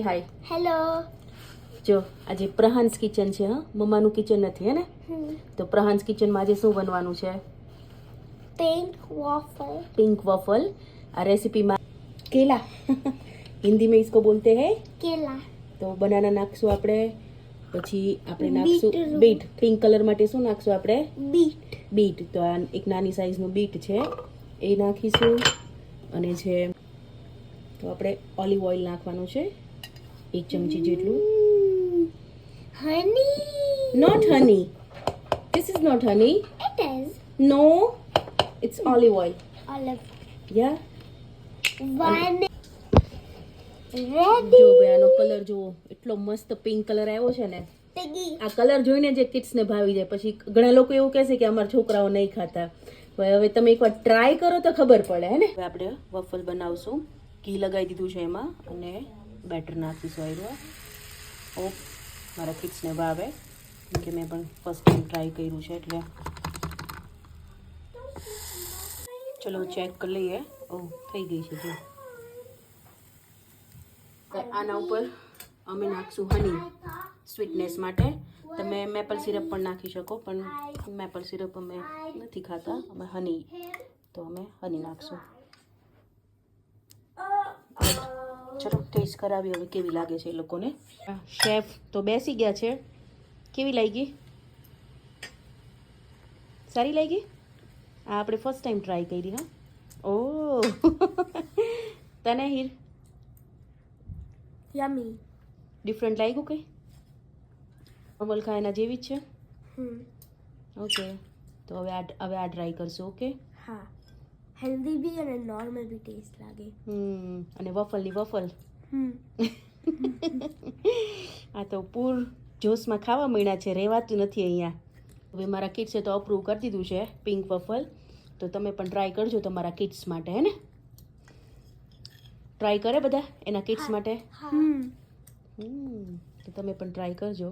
Hi hello. જો આજે પ્રહાન્સ kitchen છે. હા, મમ્માનું કિચન નથી હે ને. તો પ્રહાન્સ કિચનમાં આજે શું બનવાનું છે? Pink waffle. आ रेसिपी में केला हिंदी में इसको बोलते हैं केला. तो बनाना नाखશું આપણે, પછી આપણે નાખશું બીટ. પિંક કલર માટે શું નાખશું આપણે? બીટ. તો આ એક નાની સાઈઝનું બીટ છે એ નાખીશું. અને છે તો આપણે ઓલિવ ઓઇલ નાખવાનું છે 1 ચમચી જેટલું. Honey. Not honey. This is not honey. It is. No, it's olive oil. Olive. Yeah. One. જો Ready. ભાઈ આનો કલર જુઓ, એટલો મસ્ત પિંક કલર આવ્યો છે ને. Piggy. આ કલર જોઈને જે કિડ્સને ભાવી જાય. પછી ઘણા લોકો એવું કહેશે કે અમારા છોકરાઓ નહીં ખાતા. હવે તમે એકવાર ટ્રાય કરો તો ખબર પડે હે ને. હવે આપણે વફલ બનાવશું. ઘી લગાવી દીધું છે એમાં અને બેટર નાખીશું. આવ્યો ઓ મારા કિડ્સને ભાવે કેમ કે મેં પણ ફર્સ્ટ ટાઈમ ટ્રાય કર્યું છે એટલે. ચલો ચેક કરી લઈએ. ઓ થઈ ગઈ છે જો. આના ઉપર અમે નાખશું હની સ્વીટનેસ માટે. તમે મેપલ સિરપ પણ નાખી શકો, પણ મેપલ સિરપ અમે નથી ખાતા, અમે હની, તો અમે હની નાખશું. ચલો ટેસ્ટ કરાવી હવે કેવી લાગે છે એ લોકોને. શેફ તો બેસી ગયા છે. કેવી લાગી? સારી લાગી? આ આપણે ફર્સ્ટ ટાઈમ ટ્રાય કરી. હા ઓ તને હીર Yummy. ડિફરન્ટ લાગ્યું કંઈ? નોર્મલ ખાયના જેવી જ છે. ઓકે, તો હવે આ ટ્રાય કરશું. ઓકે. હા, હેલ્ધી બી અને નોર્મલ બી ટેસ્ટ લાગે. અને વફલની વફલ આ તો પૂર જોશમાં ખાવા મળ્યા છે, રહેવાતું નથી અહીંયા. હવે મારા કિડ્સે તો અપ્રૂવ કરી દીધું છે પિંક વફલ, તો તમે પણ ટ્રાય કરજો તમારા કિડ્સ માટે હે ને. ટ્રાય કરે બધા એના કિડ્સ માટે. તો તમે પણ ટ્રાય કરજો.